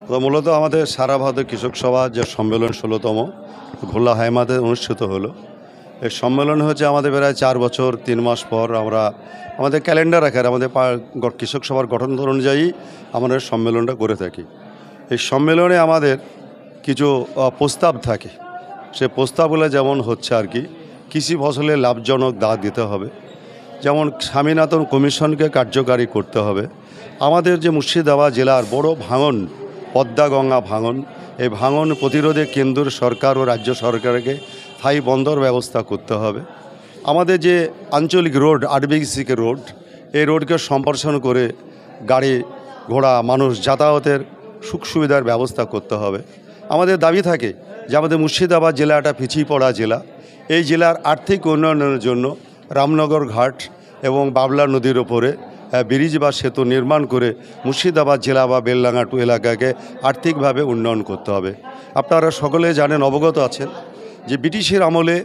তো মূলত আমাদের সারা ভারতের কৃষক সভা যে সম্মেলন ১৬তম ভোলা হাইমাতে অনুষ্ঠিত হলো। এই সম্মেলন হচ্ছে আমাদের প্রায় ৪ বছর ৩ মাস পর আমরা আমাদের ক্যালেন্ডার আকারে আমাদের কৃষক সভার গঠন অনুযায়ী আমাদের সম্মেলনটা করে থাকি। এই সম্মেলনে আমাদের কিছু প্রস্তাব থাকে। সে প্রস্তাবগুলো যেমন হচ্ছে আর কি, কৃষি ফসলে লাভজনক দাম দিতে হবে, যেমন স্বামীনাথন কমিশনকে কার্যকারী করতে হবে। আমাদের যে মুর্শিদাবাদ জেলার বড় ভাঙন, পদ্মা গঙ্গা ভাঙন, এই ভাঙন প্রতিরোধে কেন্দ্র সরকার ও রাজ্য সরকারকে স্থায়ী বন্দর ব্যবস্থা করতে হবে। আমাদের যে আঞ্চলিক রোড ৮বিসিকে রোড, এই রোডকে সম্প্রসারণ করে গাড়ি ঘোড়া মানুষ যাতায়াতের সুখ সুবিধার ব্যবস্থা করতে হবে। আমাদের দাবি থাকে যে আমাদের মুর্শিদাবাদ জেলা একটা পিছিয়ে পড়া জেলা। এই জেলার আর্থিক উন্নয়নের জন্য রামনগর ঘাট এবং বাবলা নদীর ওপরে ব্রিজ বা সেতু নির্মাণ করে মুর্শিদাবাদ জেলা বা বেলডাঙ্গা এলাকাকে আর্থিকভাবে উন্নয়ন করতে হবে। আপনারা সকলে জানেন, অবগত আছেন যে ব্রিটিশের আমলে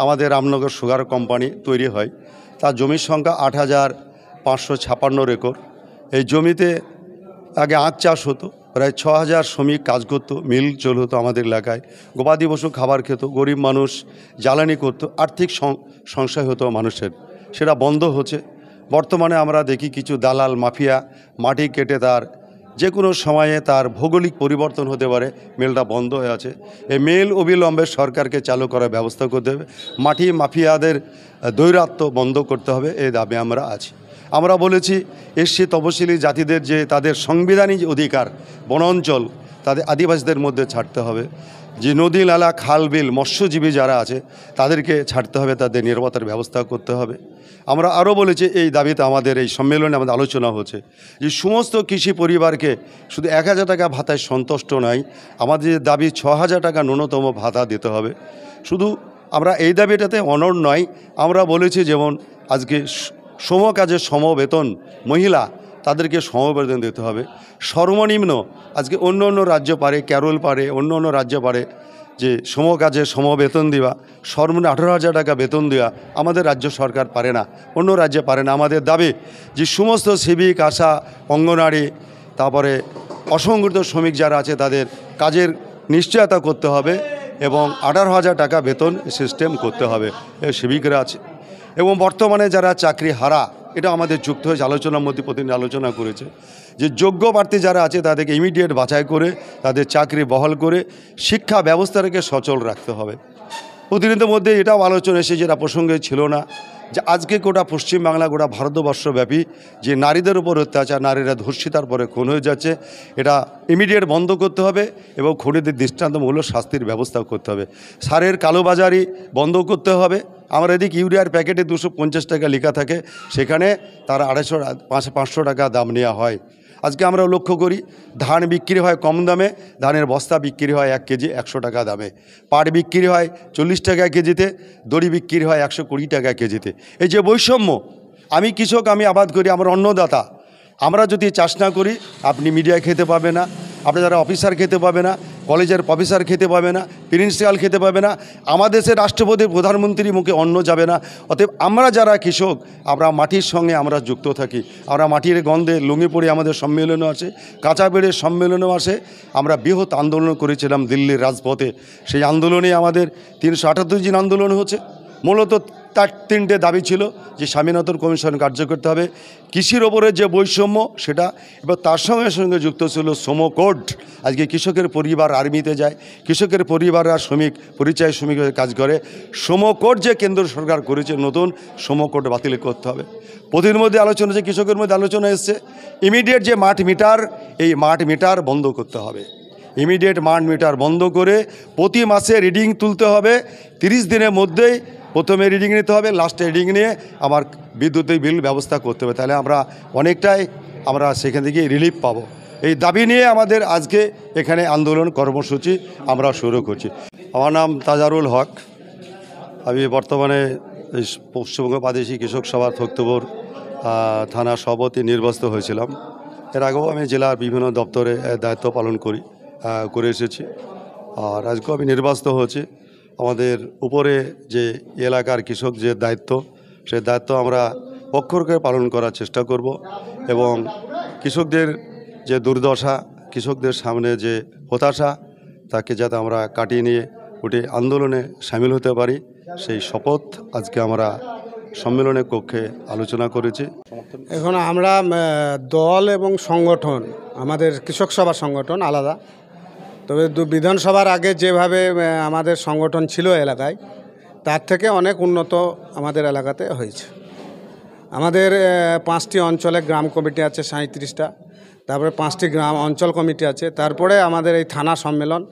আমাদের রামনগর সুগার কোম্পানি তৈরি হয়। তার জমির সংখ্যা ৮,৫৫৬ একর। এই জমিতে আগে আখ চাষ হতো, প্রায় ৬,০০০ শ্রমিক কাজ করতো, মিল চল হতো আমাদের এলাকায়, গবাদি পশু খাবার খেত, গরিব মানুষ জ্বালানি করতো, আর্থিক সংশয় হতো মানুষের, সেটা বন্ধ হচ্ছে। বর্তমানে আমরা দেখি কিছু দালাল মাফিয়া মাটি কেটে তার যে কোনো সময়ে তার ভৌগোলিক পরিবর্তন হতে পারে, মেলটা বন্ধ হয়ে আছে। এই মেল অবিলম্বে সরকারকে চালু করার ব্যবস্থা করতে হবে। মাটি মাফিয়াদের দৈরাত্ম্য বন্ধ করতে হবে, এই দাবি আমরা আছি। আমরা বলেছি এসসি তপশিলি জাতিদের যে তাদের সাংবিধানিক অধিকার বনাঞ্চল তাদের আদিবাসীদের মধ্যে ছাড়তে হবে। যে নদী নালা খাল বিল মৎস্যজীবী যারা আছে তাদেরকে ছাড়তে হবে, তাদের নিরাপত্তার ব্যবস্থা করতে হবে। আমরা আরও বলেছি এই দাবিতে আমাদের এই সম্মেলনে আমাদের আলোচনা হচ্ছে যে সমস্ত কৃষি পরিবারকে শুধু ১,০০০ টাকা ভাতায় সন্তুষ্ট নয়, আমাদের দাবি ৬,০০০ টাকা ন্যূনতম ভাতা দিতে হবে। শুধু আমরা এই দাবিটাতে অনড় নয়, আমরা বলেছি যেমন আজকে সমকাজে সমবেতন, মহিলা তাদেরকে সমবেতন দিতে হবে। সর্বনিম্ন আজকে অন্য অন্য রাজ্য পারে, কেরল পারে, অন্য অন্য রাজ্য পারে যে সমকাজে সমবেতন দেওয়া, সর্বনিম্ন ১৮,০০০ টাকা বেতন দেওয়া আমাদের রাজ্য সরকার পারে না, অন্য রাজ্যে পারে না। আমাদের দাবি যে সমস্ত সিভিক আশা, অঙ্গনারী, তারপরে অসংগঠিত শ্রমিক যারা আছে তাদের কাজের নিশ্চয়তা করতে হবে এবং ১৮,০০০ টাকা বেতন সিস্টেম করতে হবে। সিভিকরা আছে এবং বর্তমানে যারা চাকরি হারা, এটা আমাদের যুক্ত হয়েছে, আলোচনার মধ্যে প্রতিদিন আলোচনা করেছে যে যোগ্য প্রার্থী যারা আছে তাদেরকে ইমিডিয়েট বাছাই করে তাদের চাকরি বহাল করে শিক্ষা ব্যবস্থাটাকে সচল রাখতে হবে। প্রতিনিধির মধ্যে এটাও আলোচনা এসে, যেটা প্রসঙ্গে ছিল না, যে আজকে গোটা পশ্চিমবাংলা গোটা ভারতবর্ষব্যাপী যে নারীদের উপর অত্যাচার, নারীরা ধর্ষিতার পরে খুন হয়ে যাচ্ছে, এটা ইমিডিয়েট বন্ধ করতে হবে এবং খুনিদের দৃষ্টান্তমূলক শাস্তির ব্যবস্থা করতে হবে। সারের কালোবাজারি বন্ধ করতে হবে। আমরা এদিকে ইউরিয়ার প্যাকেটে ২৫০ টাকা লেখা থাকে, সেখানে তারা ৫০০ টাকা দাম নেওয়া হয়। আজকে আমরা লক্ষ্য করি ধান বিক্রি হয় কম দামে, ধানের বস্তা বিক্রি হয় ১ কেজি ১০০ টাকা দামে, পাট বিক্রি হয় ৪০ টাকা কেজিতে, দড়ি বিক্রি হয় ১২০ টাকা কেজিতে। এই যে বৈষম্য, আমি কৃষক, আমি আবাদ করি, আমার অন্নদাতা, আমরা যদি চাষ না করি আপনি মিডিয়ায় খেতে পাবে না, আপনি যারা অফিসার খেতে পাবে না, কলেজের প্রফেসর খেতে পাবে না, প্রিন্সিপাল খেতে পাবে না, আমাদের দেশের রাষ্ট্রপতি প্রধানমন্ত্রীর মুখে অন্ন যাবে না। অতএব আমরা যারা কৃষক, আমরা মাটির সঙ্গে আমরা যুক্ত থাকি, আমরা মাটির গন্ধে লুঙ্গি পরে আমাদের সম্মেলনও আসে, কাঁচা বেড়ের সম্মেলনও আসে। আমরা বৃহৎ আন্দোলন করেছিলাম দিল্লির রাজপথে, সেই আন্দোলনে আমাদের ৩৭৮ দিন আন্দোলন হচ্ছে। মূলত তার ৩টে দাবি ছিল যে স্বামীনাথন কমিশন কার্য করতে হবে, কৃষির ওপরে যে বৈষম্য সেটা, এবং তার সঙ্গে সঙ্গে যুক্ত ছিল শ্রম কোড। আজকে কৃষকের পরিবার আর্মিতে যায়, কৃষকের পরিবাররা শ্রমিক পরিচয় শ্রমিক কাজ করে, শ্রম কোড যে কেন্দ্র সরকার করেছে নতুন, শ্রম কোড বাতিল করতে হবে। প্রতির মধ্যে আলোচনা হচ্ছে, কৃষকের মধ্যে আলোচনা এসছে ইমিডিয়েট যে মাঠ মিটার, এই মাঠ মিটার বন্ধ করতে হবে। ইমিডিয়েট মাঠ মিটার বন্ধ করে প্রতি মাসে রিডিং তুলতে হবে, ৩০ দিনের মধ্যেই প্রথমে রিডিং নিতে হবে, লাস্টে রিডিং নিয়ে আমার বিদ্যুতের বিল ব্যবস্থা করতে হবে, তাহলে আমরা অনেকটাই আমরা সেখান থেকে রিলিফ পাবো। এই দাবি নিয়ে আমাদের আজকে এখানে আন্দোলন কর্মসূচি আমরা শুরু করছি। আমার নাম তাজারুল হক, আমি বর্তমানে পশ্চিমবঙ্গ প্রাদেশিক কৃষক সভা থক্তপুর থানা সভাপতি নির্বাচিত হয়েছিলাম। এর আগেও আমি জেলার বিভিন্ন দপ্তরে দায়িত্ব পালন করে এসেছি, আর আজকেও আমি নির্বাচিত হয়েছি। আমাদের উপরে যে এলাকার কৃষক যে দায়িত্ব, সেই দায়িত্ব আমরা অক্ষরকে পালন করার চেষ্টা করব এবং কৃষকদের যে দুর্দশা কৃষকদের সামনে যে হতাশা তাকে যাতে আমরা কাটিয়ে নিয়ে ওটি আন্দোলনে সামিল হতে পারি, সেই শপথ আজকে আমরা সম্মেলনের কক্ষে আলোচনা করেছি। এখন আমরা দল এবং সংগঠন, আমাদের কৃষক সভা সংগঠন আলাদা, তবে বিধানসভার আগে যেভাবে আমাদের সংগঠন ছিল এলাকায়, তার থেকে অনেক উন্নত আমাদের এলাকাতে হয়েছে। আমাদের 5টি অঞ্চলে গ্রাম কমিটি আছে 37টা, তারপরে 5টি গ্রাম অঞ্চল কমিটি আছে, তারপরে আমাদের এই থানা সম্মেলন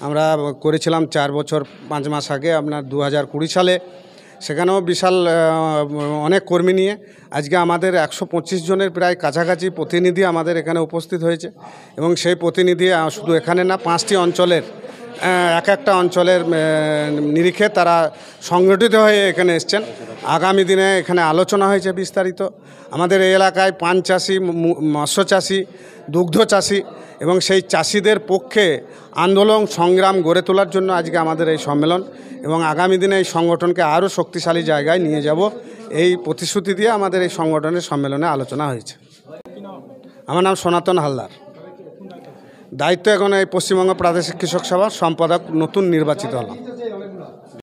আমরা করেছিলাম 4 বছর 5 মাস আগে, আপনার 2020 সালে। সেখানেও বিশাল অনেক কর্মী নিয়ে আজকে আমাদের 125 জনের প্রায় কাছাকাছি প্রতিনিধি আমাদের এখানে উপস্থিত হয়েছে। এবং সেই প্রতিনিধি শুধু এখানে না, 5টি অঞ্চলের এক একটা অঞ্চলের নিরিখে তারা সংগঠিত হয়ে এখানে এসছেন। আগামী দিনে এখানে আলোচনা হয়েছে বিস্তারিত। আমাদের এই এলাকায় পান চাষি, মৎস্য চাষি, দুগ্ধ চাষি এবং সেই চাষিদের পক্ষে আন্দোলন সংগ্রাম গড়ে তোলার জন্য আজকে আমাদের এই সম্মেলন, এবং আগামী দিনে এই সংগঠনকে আরও শক্তিশালী জায়গায় নিয়ে যাব, এই প্রতিশ্রুতি দিয়ে আমাদের এই সংগঠনের সম্মেলনে আলোচনা হয়েছে। আমার নাম সনাতন হালদার। দায়িত্ব এখন এই পশ্চিমবঙ্গ প্রাদেশিক কৃষক সভার সম্পাদক নতুন নির্বাচিত হলাম।